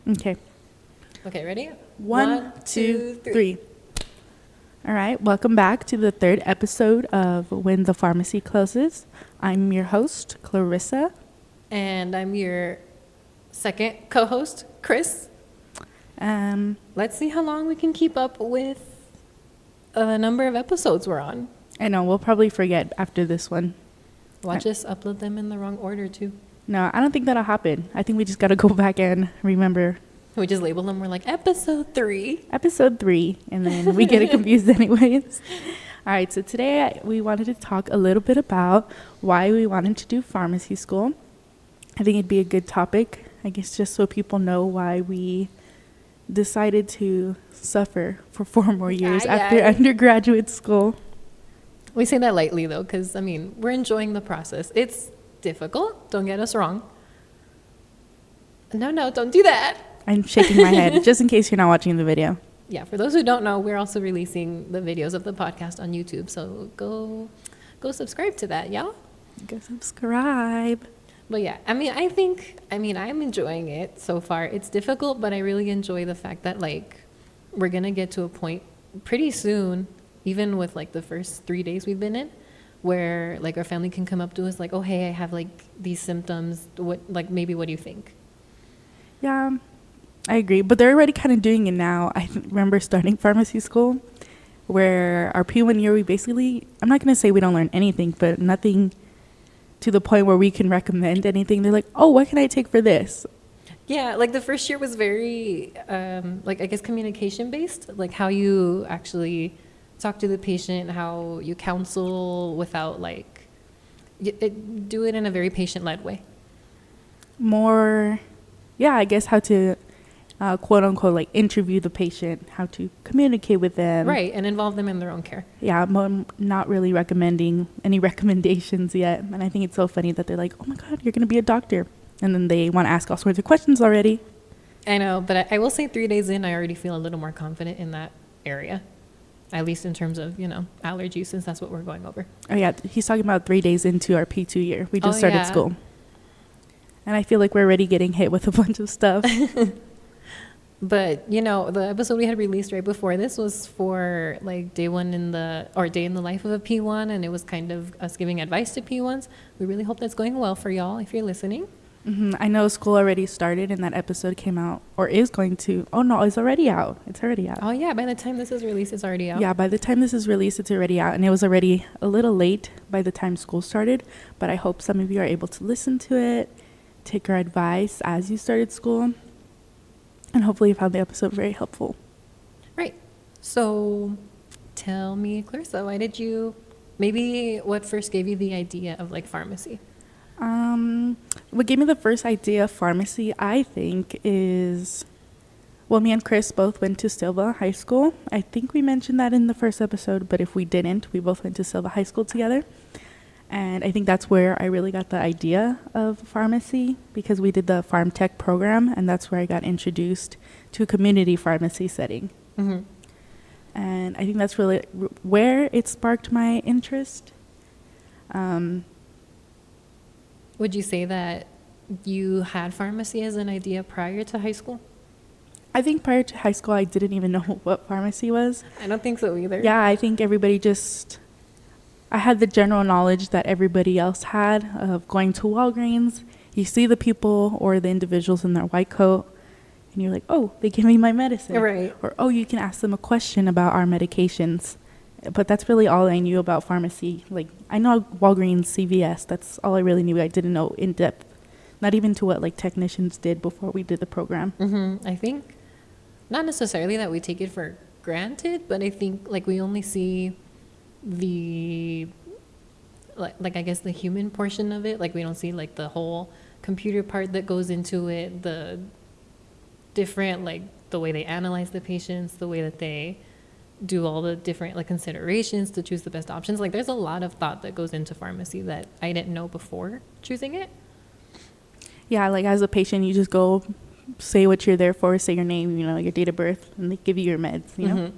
Okay. Okay, ready? One, two, three. All right. Welcome back to the third episode of When the Pharmacy Closes. I'm your host, Clarissa. And I'm your second co-host, Chris. Let's see how long we can keep up with the number of episodes we're on. I know, we'll probably forget after this one. Watch us upload them in the wrong order, too. No, I don't think that'll happen. I think we just got to go back and remember. We just label them. We're like, episode 3. Episode 3, and then we get it confused anyways. All right, so today we wanted to talk a little bit about why we wanted to do pharmacy school. I think it'd be a good topic, I guess, just so people know why we decided to suffer for 4 more years after undergraduate school. We say that lightly, though, because, I mean, we're enjoying the process. It's difficult. Don't get us wrong. No, don't do that. I'm shaking my head, just in case you're not watching the video. Yeah, for those who don't know, we're also releasing the videos of the podcast on YouTube. So go subscribe to that, y'all. Go subscribe. But yeah, I'm enjoying it so far. It's difficult, but I really enjoy the fact that, like, we're going to get to a point pretty soon, even with, like, the first 3 days we've been in, where, like, our family can come up to us like, oh, hey, I have, like, these symptoms. What do you think? Yeah, I agree. But they're already kind of doing it now. I remember starting pharmacy school where our P1 year, we basically, I'm not going to say we don't learn anything, but nothing to the point where we can recommend anything. They're like, oh, what can I take for this? Yeah, like the first year was very, I guess, communication based, like how you actually talk to the patient, how you counsel without, like, do it in a very patient-led way. More, yeah, I guess how to, quote unquote, like interview the patient, how to communicate with them. Right, and involve them in their own care. Yeah, I'm not really recommending any recommendations yet. And I think it's so funny that they're like, oh my God, you're going to be a doctor. And then they want to ask all sorts of questions already. I know, but I will say 3 days in, I already feel a little more confident in that area. At least in terms of, allergies, since that's what we're going over. Oh, yeah. He's talking about 3 days into our P2 year. We just started school. And I feel like we're already getting hit with a bunch of stuff. But, the episode we had released right before this was for, like, day in the life of a P1. And it was kind of us giving advice to P1s. We really hope that's going well for y'all if you're listening. Mm-hmm. I know school already started and that episode came out or is going to. Oh, no, it's already out. It's already out. Oh, yeah. By the time this is released, it's already out. Yeah, by the time this is released, it's already out. And it was already a little late by the time school started. But I hope some of you are able to listen to it, take our advice as you started school. And hopefully you found the episode very helpful. Right. So tell me, Clarissa, what first gave you the idea of, like, pharmacy? What gave me the first idea of pharmacy, I think, is, well, me and Chris both went to Silva High School. I think we mentioned that in the first episode, but if we didn't, we both went to Silva High School together. And I think that's where I really got the idea of pharmacy, because we did the Pharm Tech program, and that's where I got introduced to a community pharmacy setting. Mm-hmm. And I think that's really where it sparked my interest. Would you say that you had pharmacy as an idea prior to high school? I think prior to high school, I didn't even know what pharmacy was. I don't think so either. Yeah, I think everybody I had the general knowledge that everybody else had of going to Walgreens. You see the people or the individuals in their white coat, and you're like, oh, they give me my medicine. Right. Or, oh, you can ask them a question about our medications. But that's really all I knew about pharmacy. Like, I know Walgreens, CVS. That's all I really knew. I didn't know in depth, not even to what, like, technicians did before we did the program. Mm-hmm. I think not necessarily that we take it for granted, but I think, like, we only see the, like I guess the human portion of it. Like, we don't see, like, the whole computer part that goes into it, the different, like, the way they analyze the patients, the way that they do all the different, like, considerations to choose the best options. Like, there's a lot of thought that goes into pharmacy that I didn't know before choosing it. Yeah, like, as a patient, you just go say what you're there for, say your name, your date of birth, and they give you your meds, Mm-hmm.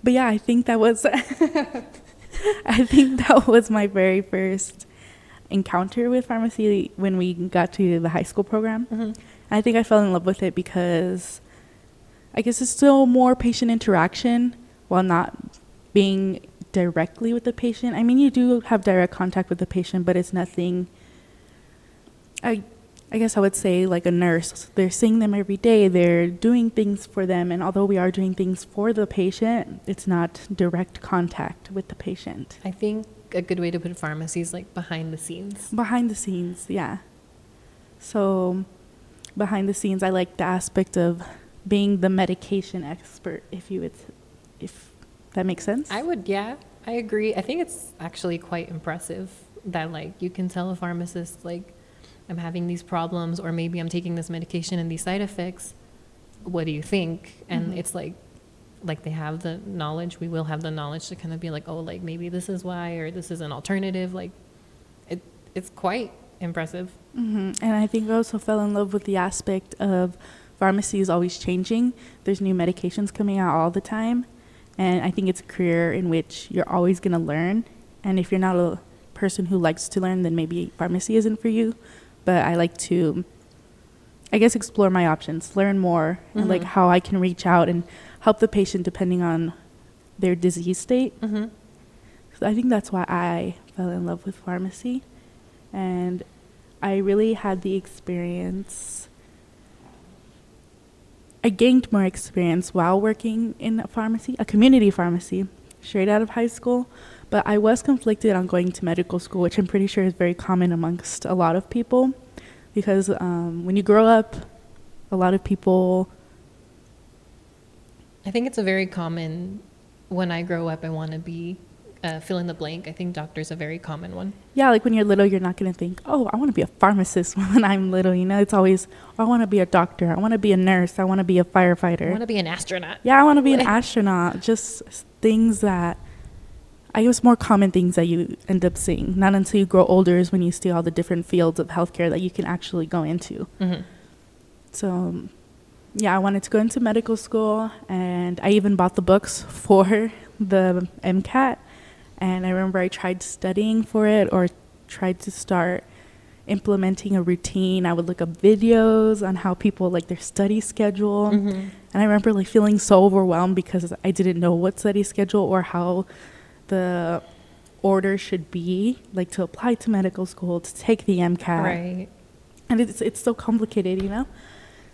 But yeah, I think that was I think that was my very first encounter with pharmacy when we got to the high school program. Mm-hmm. I think I fell in love with it because I guess it's still more patient interaction while not being directly with the patient. I mean, you do have direct contact with the patient, but it's nothing. I guess I would say like a nurse. They're seeing them every day. They're doing things for them. And although we are doing things for the patient, it's not direct contact with the patient. I think a good way to put pharmacy is like behind the scenes. Behind the scenes, yeah. So behind the scenes, I like the aspect of being the medication expert, if that makes sense. I agree. I think it's actually quite impressive that like you can tell a pharmacist like I'm having these problems or maybe I'm taking this medication and these side effects. What do you think? And Mm-hmm. it's like they have the knowledge. We will have the knowledge to kind of be like, oh, like maybe this is why or this is an alternative. Like it's quite impressive. Mm-hmm. And I think I also fell in love with the aspect of pharmacy is always changing. There's new medications coming out all the time. And I think it's a career in which you're always going to learn. And if you're not a person who likes to learn, then maybe pharmacy isn't for you. But I like to, I guess, explore my options, learn more, and like how I can reach out and help the patient depending on their disease state. Mm-hmm. So I think that's why I fell in love with pharmacy. And I really had the experience. I gained more experience while working in a pharmacy, a community pharmacy, straight out of high school. But I was conflicted on going to medical school, which I'm pretty sure is very common amongst a lot of people. Because when you grow up, a lot of people... I think it's a very common, when I grow up, I want to be fill in the blank. I think doctor's a very common one. Yeah, like when you're little, you're not going to think, oh, I want to be a pharmacist when I'm little. You know, it's always, I want to be a doctor. I want to be a nurse. I want to be a firefighter. I want to be an astronaut. Yeah, I want to be an astronaut. Just things that, I guess more common things that you end up seeing. Not until you grow older is when you see all the different fields of healthcare that you can actually go into. Mm-hmm. So, yeah, I wanted to go into medical school, and I even bought the books for the MCAT. And I remember I tried studying for it or tried to start implementing a routine. I would look up videos on how people like their study schedule. Mm-hmm. And I remember like feeling so overwhelmed because I didn't know what study schedule or how the order should be, like to apply to medical school, to take the MCAT. Right. And it's so complicated, you know?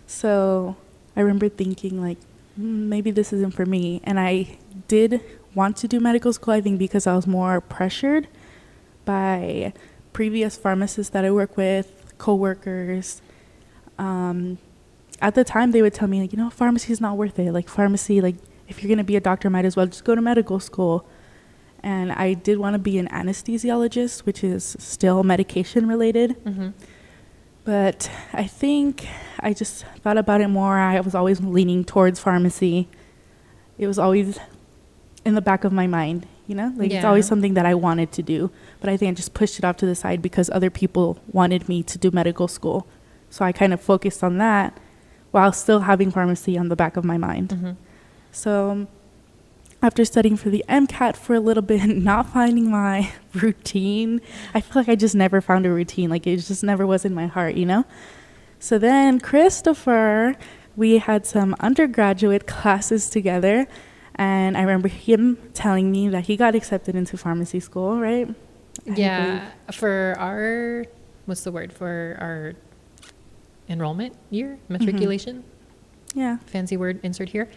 So I remember thinking like, maybe this isn't for me. And I did want to do medical school, I think, because I was more pressured by previous pharmacists that I work with, coworkers. At the time, they would tell me, like, you know, pharmacy is not worth it. Like, pharmacy, like, if you're going to be a doctor, might as well just go to medical school. And I did want to be an anesthesiologist, which is still medication related. Mm-hmm. But I think I just thought about it more. I was always leaning towards pharmacy. It was always in the back of my mind, you know? Like, it's always something that I wanted to do. But I think I just pushed it off to the side because other people wanted me to do medical school. So I kind of focused on that while still having pharmacy on the back of my mind. Mm-hmm. So after studying for the MCAT for a little bit, not finding my routine, I feel like I just never found a routine. Like, it just never was in my heart, you know? So then Christopher, we had some undergraduate classes together. And I remember him telling me that he got accepted into pharmacy school, right? Yeah, for our, what's the word, for our enrollment year, matriculation? Yeah. Fancy word, insert here.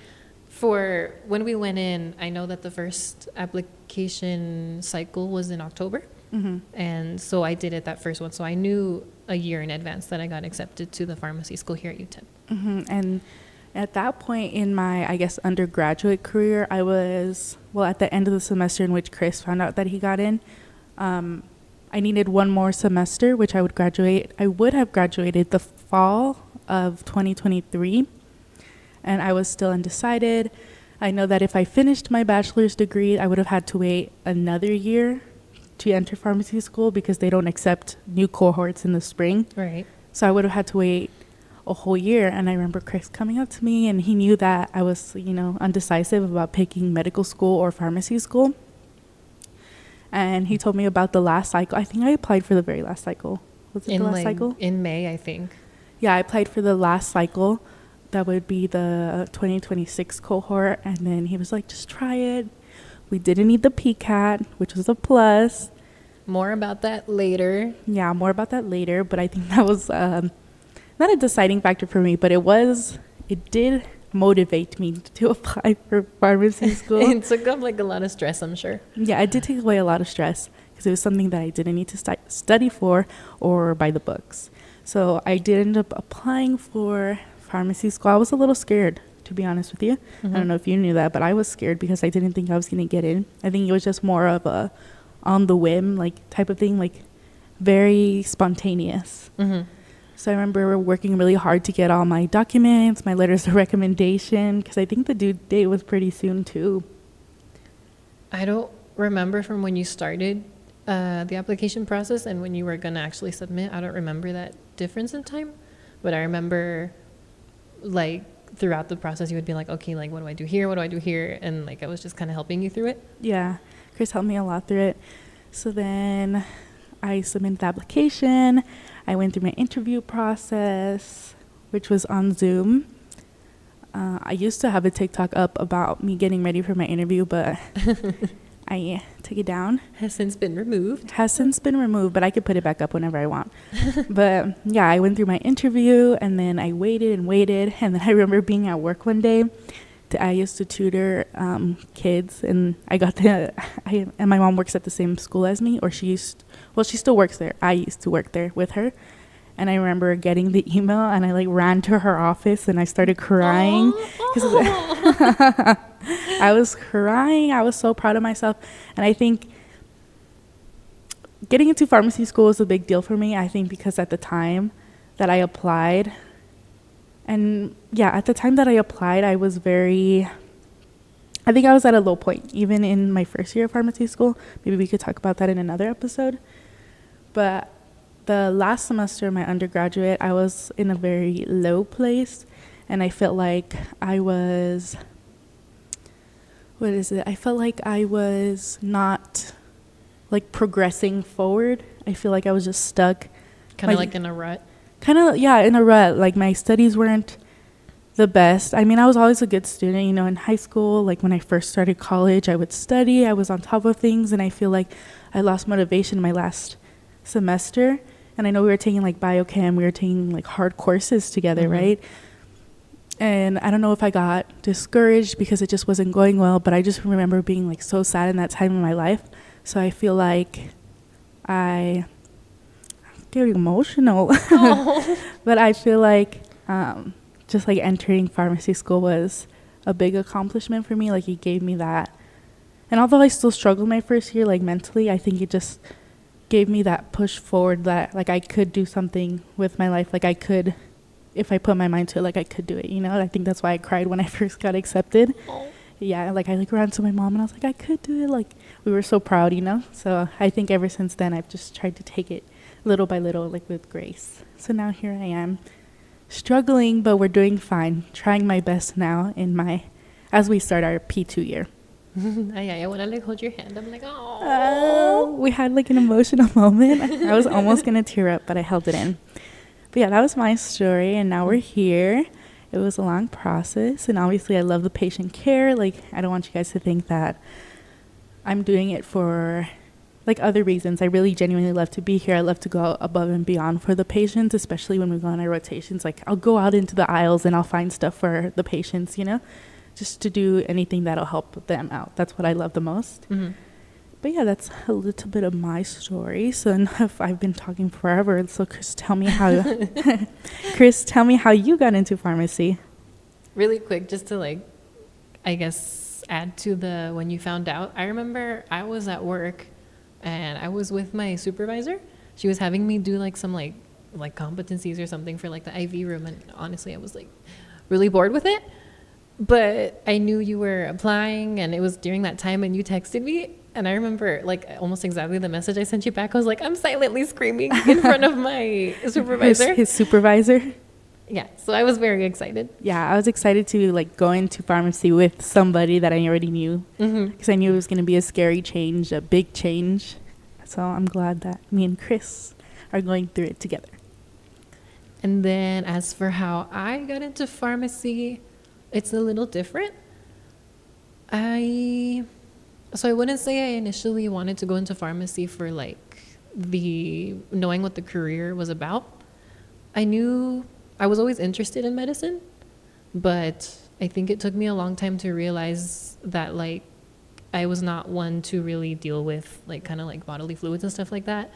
For when we went in, I know that the first application cycle was in October. Mm-hmm. And so I did it that first one. So I knew a year in advance that I got accepted to the pharmacy school here at UTEP. Mm-hmm. And at that point in my, I guess, undergraduate career, I was, well, at the end of the semester in which Chris found out that he got in, I needed one more semester, which I would graduate. I would have graduated the fall of 2023, and I was still undecided. I know that if I finished my bachelor's degree, I would have had to wait another year to enter pharmacy school because they don't accept new cohorts in the spring. Right. So I would have had to wait a whole year. And I remember Chris coming up to me, and he knew that I was, you know, undecisive about picking medical school or pharmacy school. And he told me about the last cycle. I think I applied for the very last cycle. Was it the last cycle? In May, I think. Yeah, I applied for the last cycle. That would be the 2026 cohort. And then he was like, just try it. We didn't need the PCAT, which was a plus. More about that later. Yeah, more about that later. But I think that was not a deciding factor for me, but it did motivate me to apply for pharmacy school. It took up like a lot of stress, I'm sure. Yeah, it did take away a lot of stress because it was something that I didn't need to study for or by the books. So I did end up applying for pharmacy school. I was a little scared, to be honest with you. Mm-hmm. I don't know if you knew that, but I was scared because I didn't think I was going to get in. I think it was just more of a on the whim like type of thing, like very spontaneous. Mm-hmm. So I remember working really hard to get all my documents, my letters of recommendation, because I think the due date was pretty soon too. I don't remember from when you started the application process and when you were going to actually submit. I don't remember that difference in time, but I remember like throughout the process you would be like, okay, like what do I do here? What do I do here? And like I was just kind of helping you through it. Yeah, Chris helped me a lot through it. So then I submitted the application. I went through my interview process, which was on Zoom. I used to have a TikTok up about me getting ready for my interview, but I took it down. Has since been removed, but I could put it back up whenever I want. But yeah, I went through my interview and then I waited. And then I remember being at work one day. I used to tutor kids, and and my mom works at the same school as me, or she still works there. I used to work there with her. And I remember getting the email and I like ran to her office and I started crying. I was crying. I was so proud of myself. And I think getting into pharmacy school was a big deal for me. I think because at the time that I applied, I was I think I was at a low point, even in my first year of pharmacy school. Maybe we could talk about that in another episode. But the last semester of my undergraduate, I was in a very low place. And I felt like I was not like progressing forward. I feel like I was just stuck. Kind of like in a rut. In a rut. Like my studies weren't the best. I mean, I was always a good student, in high school. Like when I first started college, I would study. I was on top of things, and I feel like I lost motivation my last semester. And I know we were taking like biochem, we were taking like hard courses together, right? And I don't know if I got discouraged because it just wasn't going well, but I just remember being like so sad in that time in my life. So I feel like I'm getting emotional. But I feel like just like entering pharmacy school was a big accomplishment for me. Like it gave me that. And although I still struggled my first year, like mentally, I think it just gave me that push forward that like I could do something with my life. Like I could, if I put my mind to it, like I could do it, I think that's why I cried when I first got accepted. Yeah, like I ran to my mom and I was like, I could do it. Like we were so proud, So I think ever since then I've just tried to take it little by little, like with grace. So now here I am, struggling, but we're doing fine. Trying my best now as we start our P2 year. I want to like hold your hand. I'm like, oh. We had like an emotional moment. I was almost going to tear up, but I held it in. But yeah, that was my story. And now we're here. It was a long process. And obviously I love the patient care. Like, I don't want you guys to think that I'm doing it for like other reasons. I really genuinely love to be here. I love to go above and beyond for the patients, especially when we go on our rotations. Like I'll go out into the aisles and I'll find stuff for the patients, just to do anything that'll help them out. That's what I love the most. But yeah, that's a little bit of my story. So enough, I've been talking forever. So Chris, tell me how you got into pharmacy. Really quick, just to like, I guess, add to the when you found out. I remember I was at work and I was with my supervisor. She was having me do like some like competencies or something for like the IV room. And honestly, I was like really bored with it. But I knew you were applying and it was during that time and you texted me. And I remember like almost exactly the message I sent you back. I was like, I'm silently screaming in front of my supervisor. His supervisor? Yeah, so I was very excited. Yeah, I was excited to like go into pharmacy with somebody that I already knew, because I knew it was going to be a scary change, a big change. So I'm glad that me and Chris are going through it together. And then as for how I got into pharmacy, it's a little different. So I wouldn't say I initially wanted to go into pharmacy for like the knowing what the career was about. I knew I was always interested in medicine, but I think it took me a long time to realize that like I was not one to really deal with like kind of like bodily fluids and stuff like that.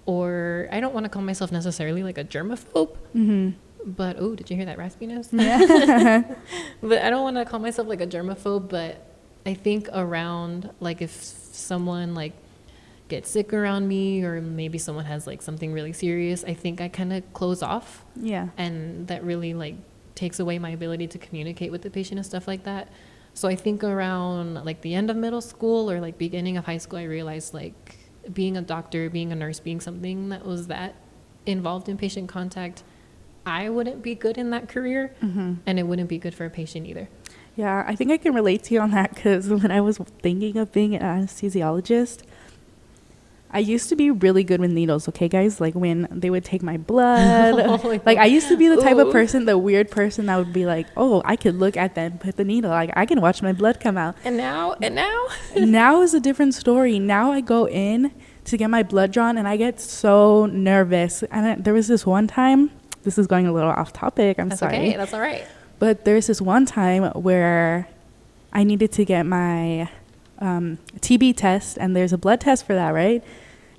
Or I don't want to call myself necessarily like a germaphobe. But oh, did you hear that raspiness? Yeah. But I don't want to call myself like a germaphobe, but I think around like if someone like gets sick around me, or maybe someone has like something really serious, I think I kind of close off. Yeah. And that really like takes away my ability to communicate with the patient and stuff like that. So I think around like the end of middle school or like beginning of high school, I realized like being a doctor, being a nurse, being something that was that involved in patient contact, I wouldn't be good in that career, and it wouldn't be good for a patient either. Yeah, I think I can relate to you on that, because when I was thinking of being an anesthesiologist, I used to be really good with needles, okay, guys? Like, when they would take my blood. Like, I used to be the type of person, the weird person that would be like, oh, I could look at them, put the needle. Like, I can watch my blood come out. And now? Now is a different story. Now I go in to get my blood drawn, and I get so nervous. And there was this one time, this is going a little off topic, I'm sorry. Okay, that's all right. But there's this one time where I needed to get my TB test, and there's a blood test for that, right?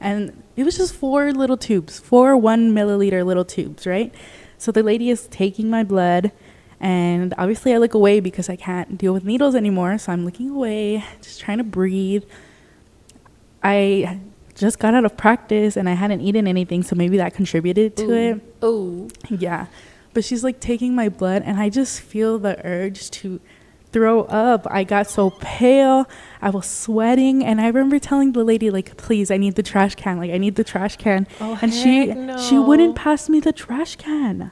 And it was just 4 little tubes, 4 1 milliliter little tubes, right? So the lady is taking my blood, and obviously I look away because I can't deal with needles anymore. So I'm looking away, just trying to breathe. I just got out of practice and I hadn't eaten anything, so maybe that contributed to it. Oh. Yeah. But she's like taking my blood, and I just feel the urge to throw up. I got so pale. I was sweating, and I remember telling the lady, like, please, I need the trash can. Like, I need the trash can. Oh, and she wouldn't pass me the trash can.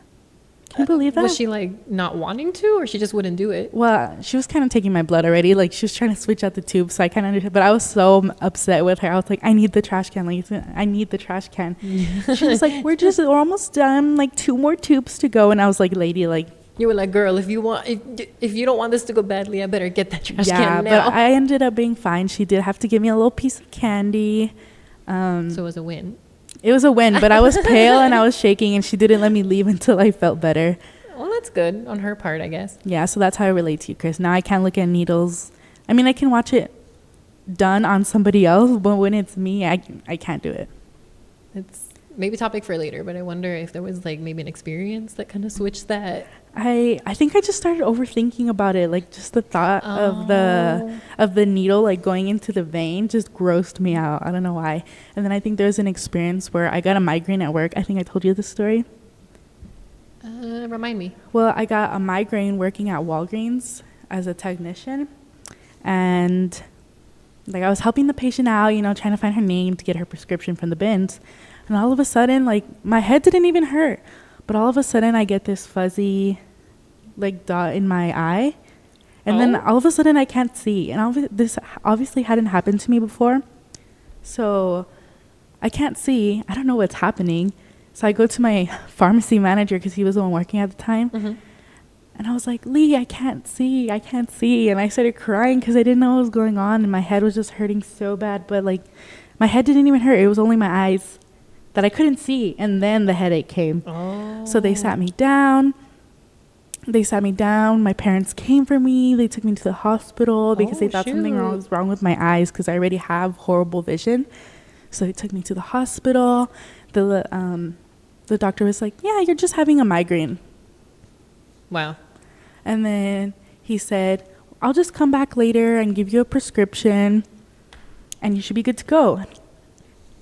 Can you believe that? Was she like not wanting to, or she just wouldn't do it? Well, she was kind of taking my blood already. Like, she was trying to switch out the tube, so I kind of understood. But I was so upset with her. I was like, I need the trash can. Like, I need the trash can. She was like, we're almost done. Like, 2 more tubes to go. And I was like, lady, like. You were like, girl, if you don't want this to go badly, I better get that trash can now. Yeah, but I ended up being fine. She did have to give me a little piece of candy. So it was a win. It was a win, but I was pale and I was shaking, and she didn't let me leave until I felt better. Well, that's good on her part, I guess. Yeah, so that's how I relate to you, Chris. Now I can't look at needles. I mean, I can watch it done on somebody else, but when it's me, I can't do it. It's maybe a topic for later, but I wonder if there was like maybe an experience that kind of switched that. I think I just started overthinking about it. Like, just the thought of the needle like going into the vein just grossed me out. I don't know why. And then I think there's an experience where I got a migraine at work. I think I told you this story. Remind me. Well, I got a migraine working at Walgreens as a technician, and like I was helping the patient out, you know, trying to find her name to get her prescription from the bins. And all of a sudden, like, my head didn't even hurt, but all of a sudden I get this fuzzy like dot in my eye, and then all of a sudden I can't see. And this obviously hadn't happened to me before, so I can't see. I don't know what's happening. So I go to my pharmacy manager, because he was the one working at the time. And I was like, Lee, I can't see. And I started crying because I didn't know what was going on. And my head was just hurting so bad. But like, my head didn't even hurt. It was only my eyes that I couldn't see. And then the headache came. So they sat me down. My parents came for me. They took me to the hospital because they thought something was wrong with my eyes, because I already have horrible vision. So they took me to the hospital. The doctor was like, yeah, you're just having a migraine. Wow. And then he said, I'll just come back later and give you a prescription, and you should be good to go.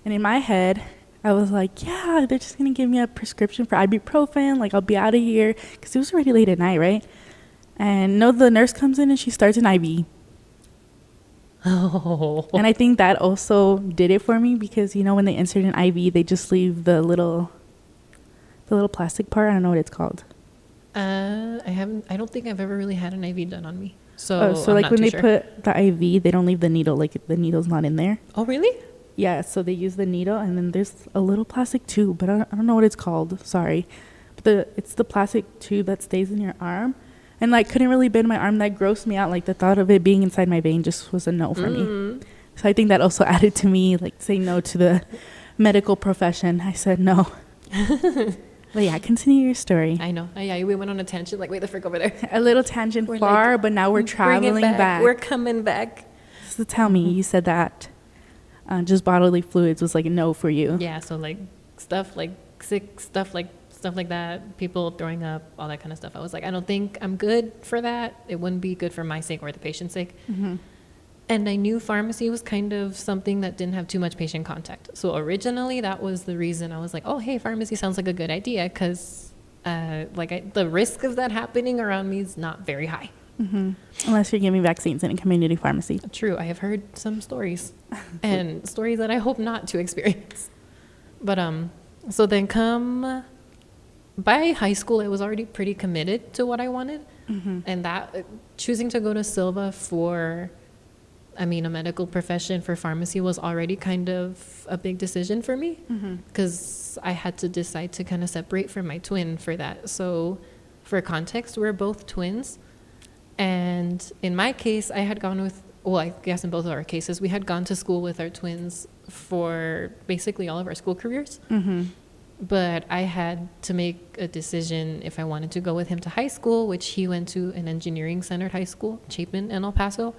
And in my head, I was like, yeah, they're just going to give me a prescription for ibuprofen. Like, I'll be out of here, because it was already late at night, right? And no, the nurse comes in and she starts an IV. And I think that also did it for me, because, you know, when they insert an IV, they just leave the little plastic part. I don't know what it's called. I don't think I've ever really had an IV done on me. Oh, So so I'm like not when too they sure. put the IV, they don't leave the needle, like the needle's not in there. Oh, really? Yeah, so they use the needle, and then there's a little plastic tube, but I don't know what it's called. Sorry, but it's the plastic tube that stays in your arm, and like couldn't really bend my arm. That grossed me out. Like the thought of it being inside my vein just was a no for me. So I think that also added to me like saying no to the medical profession. I said no. But yeah, continue your story. I know. Yeah, we went on a tangent. Like, wait, the frick over there. A little tangent We're far, like, but now we're bring it traveling back. We're coming back. So tell me, you said that just bodily fluids was like a no for you. Yeah, so like stuff like sick stuff like that, people throwing up, all that kind of stuff. I was like, I don't think I'm good for that. It wouldn't be good for my sake or the patient's sake. Mm-hmm. And I knew pharmacy was kind of something that didn't have too much patient contact. So originally that was the reason I was like, oh, hey, pharmacy sounds like a good idea, because the risk of that happening around me is not very high. Mm-hmm. Unless you're giving vaccines in a community pharmacy. True. I have heard some stories and stories that I hope not to experience. But so then by high school, I was already pretty committed to what I wanted. Mm-hmm. And that choosing to go to Silva for, a medical profession for pharmacy was already kind of a big decision for me, because I had to decide to kind of separate from my twin for that. So for context, we're both twins. And in my case, I had gone with, well, I guess in both of our cases, we had gone to school with our twins for basically all of our school careers. Mm-hmm. But I had to make a decision if I wanted to go with him to high school, which he went to an engineering-centered high school, Chapin in El Paso.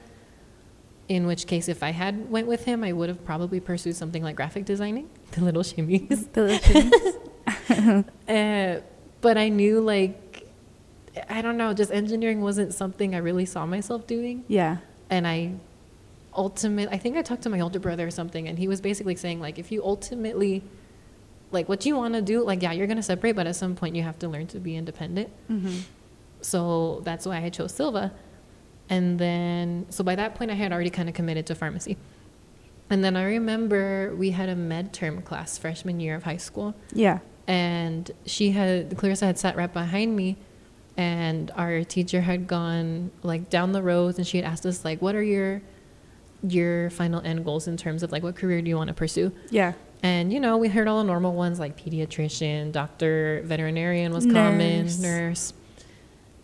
In which case, if I had went with him, I would have probably pursued something like graphic designing, the little shimmies. The little shimmies. But I knew, like, I don't know, just engineering wasn't something I really saw myself doing. Yeah. And I think I talked to my older brother or something, and he was basically saying, like, if you ultimately, like, what you want to do, like, yeah, you're going to separate, but at some point you have to learn to be independent. Mm-hmm. So that's why I chose Silva. And then, so by that point, I had already kind of committed to pharmacy. And then I remember we had a med term class freshman year of high school. Yeah. And Clarissa had sat right behind me, and our teacher had gone like down the rows, and she had asked us, like, what are your final end goals in terms of like what career do you want to pursue? Yeah. And, we heard all the normal ones like pediatrician, doctor, veterinarian was common, nurse.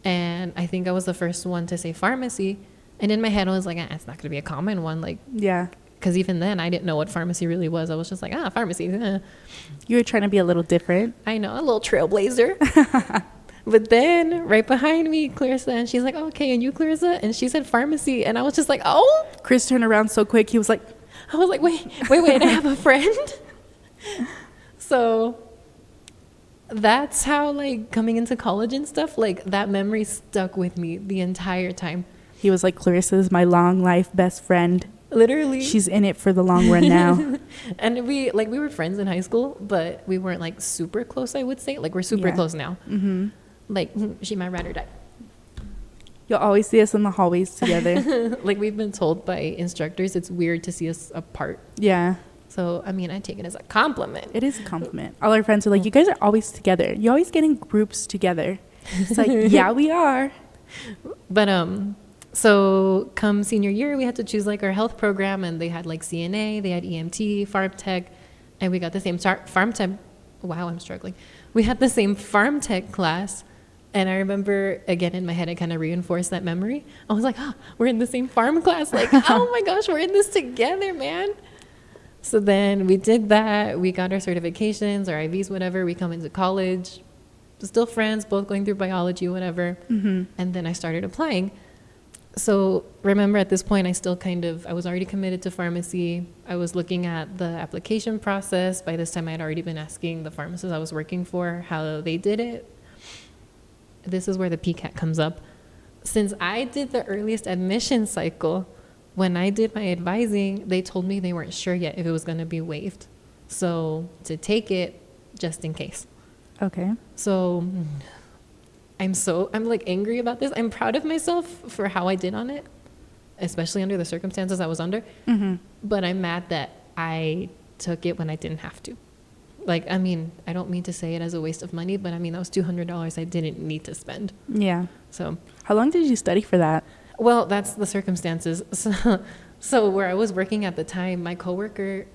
And I think I was the first one to say pharmacy. And in my head, I was like, it's not going to be a common one. Like, yeah. Because even then, I didn't know what pharmacy really was. I was just like, pharmacy. You were trying to be a little different. I know, a little trailblazer. But then right behind me, Clarissa, and she's like, okay, and you, Clarissa? And she said pharmacy. And I was just like, oh. Chris turned around so quick. He was like, wait, I have a friend. So that's how, like, coming into college and stuff, like, that memory stuck with me the entire time. He was like, Clarissa's my long life best friend. Literally. She's in it for the long run now. And we were friends in high school, but we weren't, like, super close, I would say. Like, we're super close now. Mm-hmm. Like, she might ride or die. You'll always see us in the hallways together. Like, we've been told by instructors it's weird to see us apart. Yeah. So, I take it as a compliment. It is a compliment. All our friends are like, you guys are always together. You always get in groups together. It's like, yeah, we are. But, so come senior year, we had to choose like our health program, and they had like CNA, they had EMT, farm tech, and we got the same farm tech. Wow, I'm struggling. We had the same farm tech class. And I remember, again, in my head, I kind of reinforced that memory. I was like, we're in the same farm class. Like, oh my gosh, we're in this together, man. So then we did that. We got our certifications, our IVs, whatever. We come into college, still friends, both going through biology, whatever. Mm-hmm. And then I started applying. So remember, at this point, I was already committed to pharmacy. I was looking at the application process. By this time, I had already been asking the pharmacists I was working for how they did it. This is where the PCAT comes up. Since I did the earliest admission cycle, when I did my advising, they told me they weren't sure yet if it was going to be waived. So to take it just in case. Okay. So I'm like angry about this. I'm proud of myself for how I did on it, especially under the circumstances I was under. Mm-hmm. But I'm mad that I took it when I didn't have to. Like, I mean, I don't mean to say it as a waste of money, but I mean, that was $200 I didn't need to spend. Yeah. So, How long did you study for that? well, that's the circumstances. So where I was working at the time, my coworker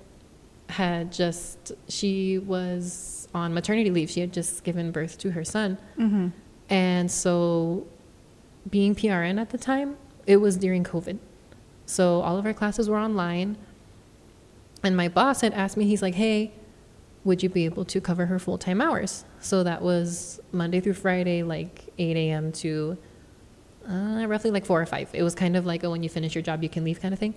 she was on maternity leave. She had just given birth to her son. Mm-hmm. And so being PRN at the time, it was during COVID. So all of our classes were online. And my boss had asked me, he's like, hey, would you be able to cover her full-time hours? So that was Monday through Friday, like 8 a.m. to roughly like 4 or 5. It was kind of like a when you finish your job, you can leave kind of thing.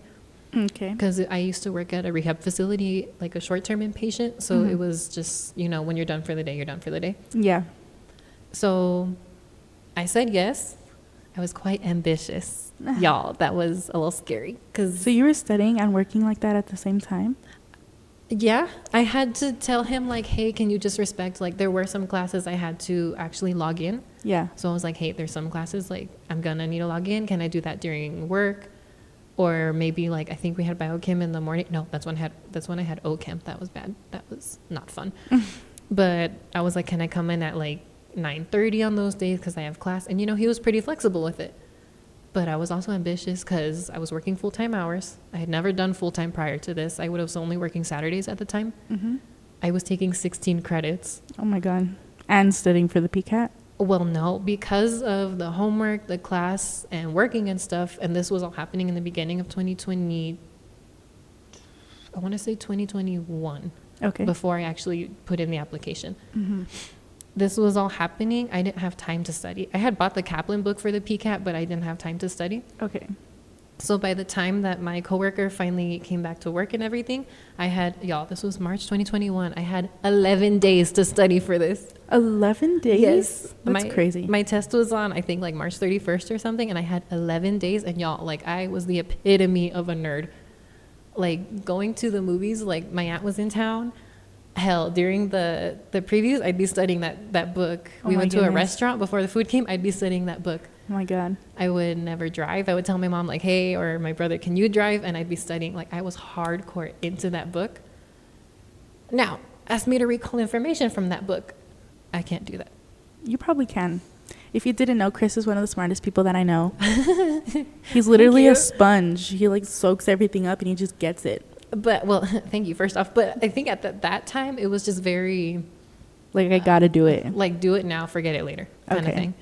Okay. Because I used to work at a rehab facility, like a short-term inpatient. So it was just, you know, when you're done for the day, you're done for the day. Yeah. So I said yes. I was quite ambitious. Y'all, that was a little scary. So you were studying and working like that at the same time? Yeah, I had to tell him, like, hey, can you just respect, like, there were some classes I had to actually log in. Yeah. So I was like, hey, there's some classes, like, I'm going to need to log in. Can I do that during work? Or maybe, like, I think we had biochem in the morning. No, that's when I had OChem. That was bad. That was not fun. But I was like, can I come in at, like, 9:30 on those days because I have class? And, you know, he was pretty flexible with it. But I was also ambitious because I was working full-time hours. I had never done full-time prior to this. I was only working Saturdays at the time. Mm-hmm. I was taking 16 credits. Oh, my God. And studying for the PCAT? Well, no, because of the homework, the class, and working and stuff, and this was all happening in the beginning of 2020, I want to say 2021. Okay. Before I actually put in the application. Mm-hmm. This was all happening. I didn't have time to study. I had bought the Kaplan book for the PCAT, but I didn't have time to study. Okay. So by the time that my coworker finally came back to work and everything, I had, y'all, this was March 2021. I had 11 days to study for this. 11 days? Yes. That's crazy. My test was on, I think, like March 31st or something, and I had 11 days. And y'all, like, I was the epitome of a nerd. Like, going to the movies, like, my aunt was in town. Hell, during the previews, I'd be studying that book. We went to a restaurant before the food came. I'd be studying that book. Oh, my God. I would never drive. I would tell my mom, like, hey, or my brother, can you drive? And I'd be studying. Like, I was hardcore into that book. Now, ask me to recall information from that book. I can't do that. You probably can. If you didn't know, Chris is one of the smartest people that I know. He's literally a sponge. He, like, soaks everything up and he just gets it. But, well, thank you, first off. But I think at that time, it was just very... Like, I gotta do it. Like, do it now, forget it later kind of thing.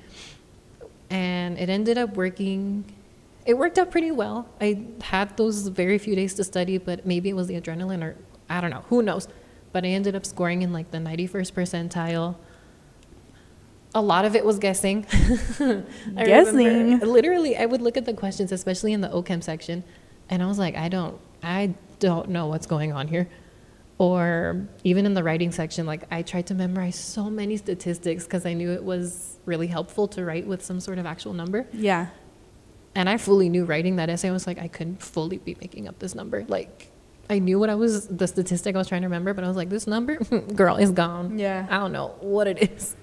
And it ended up working. It worked out pretty well. I had those very few days to study, but maybe it was the adrenaline or I don't know. Who knows? But I ended up scoring in, like, the 91st percentile. A lot of it was guessing. Guessing? Literally, I would look at the questions, especially in the OChem section, and I was like, I don't know what's going on here. Or even in the writing section, like, I tried to memorize so many statistics because I knew it was really helpful to write with some sort of actual number. Yeah. And I fully knew writing that essay. I was like, I couldn't fully be making up this number. Like, I knew the statistic I was trying to remember, but I was like, this number, girl, is gone. Yeah. I don't know what it is.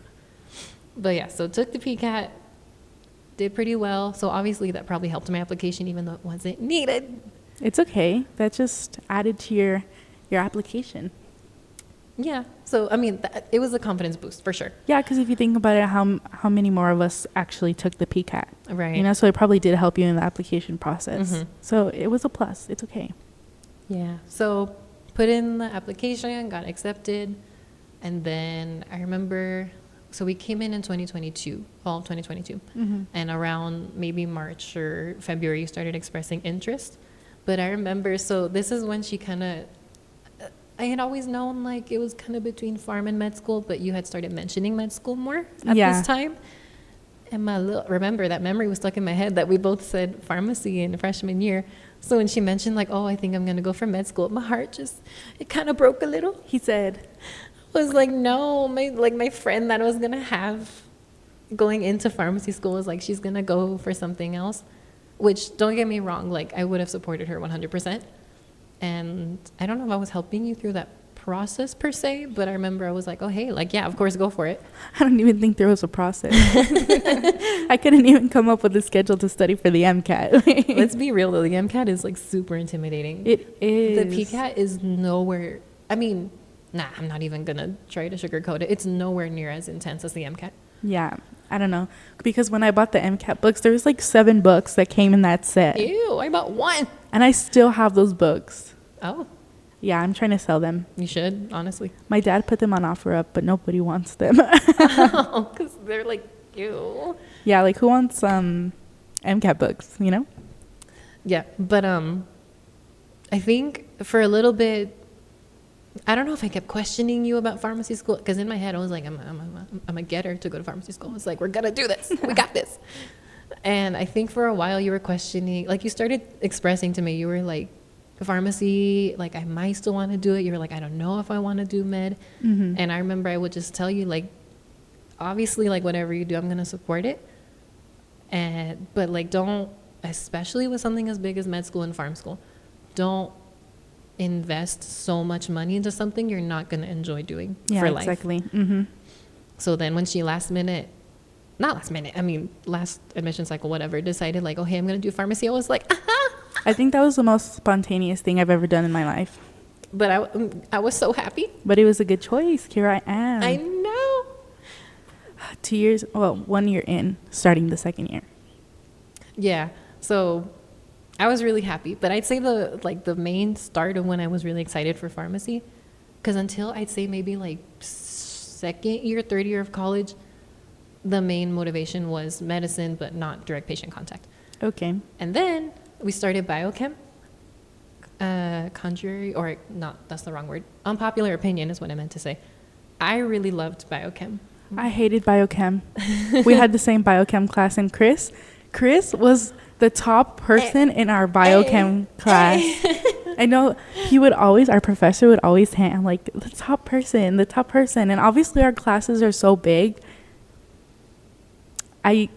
But yeah, so took the PCAT, did pretty well. So obviously that probably helped my application, even though it wasn't needed. It's okay. That just added to your application. Yeah. So, I mean, it was a confidence boost for sure. Yeah, because if you think about it, how many more of us actually took the PCAT? Right. You know, so it probably did help you in the application process. Mm-hmm. So it was a plus. It's okay. Yeah. So put in the application, got accepted. And then I remember, so we came in 2022, fall of 2022. Mm-hmm. And around maybe March or February, you started expressing interest. But I remember, so this is when she kind of, I had always known, like, it was kind of between pharm and med school, but you had started mentioning med school more at this time. And remember, that memory was stuck in my head that we both said pharmacy in freshman year. So when she mentioned, like, oh, I think I'm going to go for med school, my heart it kind of broke a little. He said, I was like, no, my friend that I was going to have going into pharmacy school was like, she's going to go for something else, which, don't get me wrong, like, I would have supported her 100%. And I don't know if I was helping you through that process per se, but I remember I was like, oh, hey, like, yeah, of course, go for it. I don't even think there was a process. I couldn't even come up with a schedule to study for the MCAT. Let's be real, though. The MCAT is, like, super intimidating. It is. The PCAT is nowhere. I mean, nah, I'm not even gonna try to sugarcoat it. It's nowhere near as intense as the MCAT. Yeah, I don't know. Because when I bought the MCAT books, there was like 7 books that came in that set. Ew, I bought one. And I still have those books. Oh, Yeah, I'm trying to sell them. you should, honestly. My dad put them on OfferUp, but nobody wants them. Oh, because they're like, ew. Yeah, like who wants MCAT books, you know? Yeah, but I think for a little bit, I don't know if I kept questioning you about pharmacy school, because in my head I was like, I'm a getter to go to pharmacy school. It's like, we're gonna do this. We got this. And I think for a while you were questioning, like you started expressing to me, you were like, pharmacy, like I might still want to do it. You were like, I don't know if I want to do med. Mm-hmm. And I remember I would just tell you, like, obviously, like whatever you do, I'm gonna support it. But like, don't, especially with something as big as med school and farm school, don't invest so much money into something you're not gonna enjoy doing for life. Exactly. Mm-hmm. So then when she last admission cycle, whatever, decided like, oh, hey, I'm gonna do pharmacy, I was like, I think that was the most spontaneous thing I've ever done in my life. but I was so happy. But it was a good choice. Here I am. I know. 2 years, well, 1 year in, starting the second year. Yeah. So I was really happy. But I'd say the main start of when I was really excited for pharmacy, because until I'd say maybe like second year, third year of college, the main motivation was medicine, but not direct patient contact. Okay. And then we started biochem. Contrary, or not, that's the wrong word. Unpopular opinion is what I meant to say. I really loved biochem. I hated biochem. We had the same biochem class, and Chris was the top person in our biochem class. I know our professor would always hand like the top person, and obviously our classes are so big. I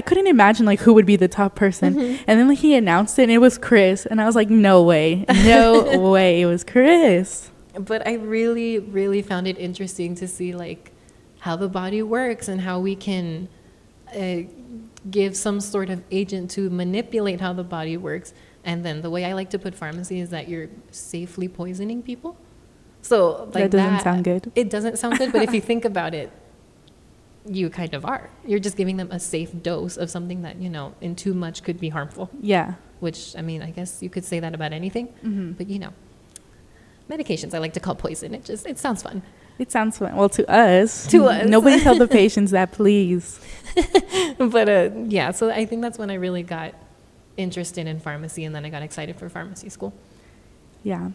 couldn't imagine like who would be the top person. Mm-hmm. And then like, he announced it and it was Chris, and I was like, no way, it was Chris. But I really, really found it interesting to see like how the body works and how we can give some sort of agent to manipulate how the body works. And then the way I like to put pharmacy is that you're safely poisoning people. So like that doesn't sound good. It doesn't sound good, but if you think about it, you kind of are. You're just giving them a safe dose of something that, in too much could be harmful. Yeah. Which, I mean, I guess you could say that about anything. Mm-hmm. But, medications I like to call poison. It sounds fun. It sounds fun. Well, to us. To us. Nobody tell the patients that, please. But, yeah, so I think that's when I really got interested in pharmacy, and then I got excited for pharmacy school. Yeah.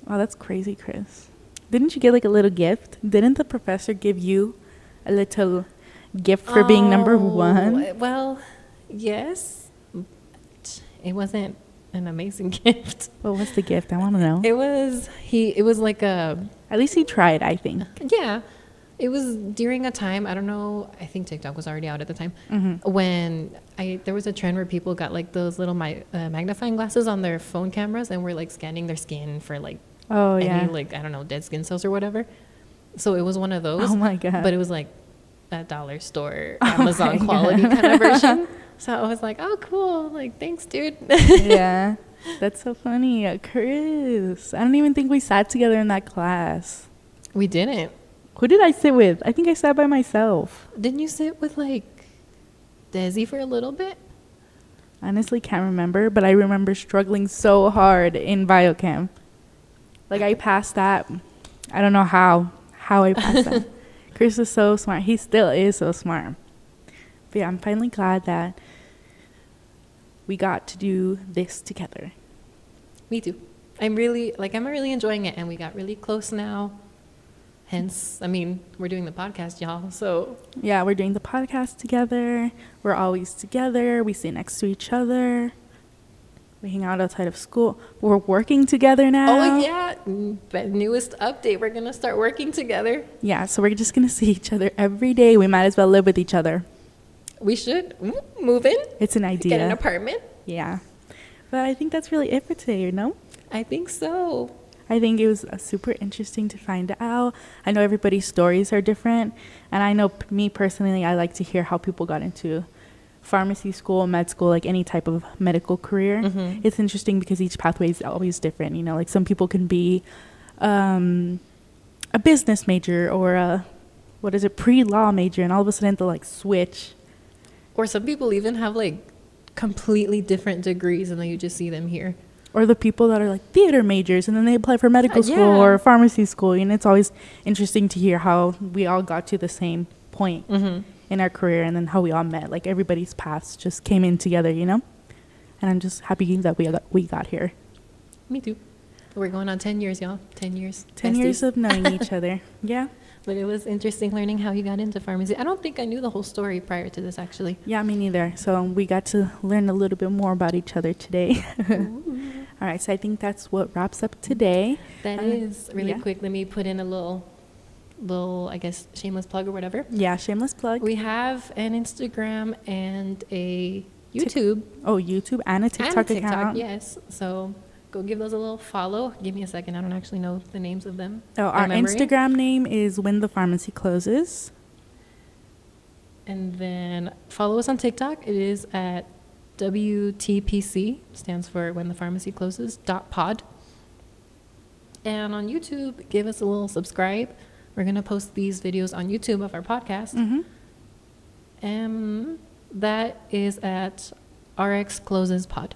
Oh, that's crazy, Chris. Didn't you get like a little gift? Didn't the professor give you a little gift for being number one? Well, yes. It wasn't an amazing gift. What was the gift? I want to know. It was like a... At least he tried, I think. Yeah. It was during a time, I don't know, I think TikTok was already out at the time, Mm-hmm. when there was a trend where people got like those little magnifying glasses on their phone cameras and were like scanning their skin for like any like, I don't know, dead skin cells or whatever. So it was one of those. Oh my God. But it was like a dollar store, Amazon quality kind of version. So I was like, oh, cool. Like, thanks, dude. Yeah. That's so funny. Chris. I don't even think we sat together in that class. We didn't. Who did I sit with? I think I sat by myself. Didn't you sit with like Desi for a little bit? Honestly, can't remember, but I remember struggling so hard in biochem. Like, I passed that. I don't know how I passed that. Chris is so smart. He still is so smart. But yeah, I'm finally glad that we got to do this together. Me too. I'm really enjoying it, and we got really close now. Hence, I mean, we're doing the podcast, y'all. So yeah, we're doing the podcast together. We're always together. We sit next to each other. We hang out outside of school. We're working together now. Oh, yeah. The newest update. We're going to start working together. Yeah, so we're just going to see each other every day. We might as well live with each other. We should move in. It's an idea. Get an apartment. Yeah. But I think that's really it for today, I think so. I think it was super interesting to find out. I know everybody's stories are different. And I know me personally, I like to hear how people got into pharmacy school, med school, like any type of medical career. Mm-hmm. It's interesting because each pathway is always different. Like some people can be a business major or a, what is it, pre-law major, and all of a sudden they'll like switch. Or some people even have like completely different degrees and then you just see them here. Or the people that are like theater majors and then they apply for medical school or pharmacy school. And it's always interesting to hear how we all got to the same point in our career and then how we all met. Like everybody's paths just came in together, you know? And I'm just happy that we got here. Me too. We're going on 10 years, y'all. 10 years. 10 years of knowing each other. Yeah. But it was interesting learning how you got into pharmacy. I don't think I knew the whole story prior to this, actually. Yeah, me neither. So we got to learn a little bit more about each other today. All right, so I think that's what wraps up today. That is really quick. Let me put in a little, I guess, shameless plug or whatever. Yeah, shameless plug. We have an Instagram and a YouTube. YouTube and a TikTok account. Yes. So go give those a little follow. Give me a second. I don't actually know the names of them. Oh, our Instagram name is When the Pharmacy Closes. And then follow us on TikTok. It is at WTPC, stands for When the Pharmacy Closes, .pod. And on YouTube, give us a little subscribe. We're going to post these videos on YouTube of our podcast. And that is at RX Closes Pod.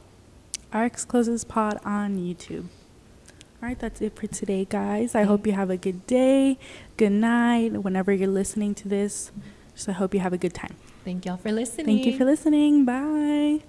RX Closes Pod on YouTube. All right, that's it for today, guys. I hope you have a good day, good night, whenever you're listening to this. Just I hope you have a good time. Thank y'all for listening. Thank you for listening. Bye.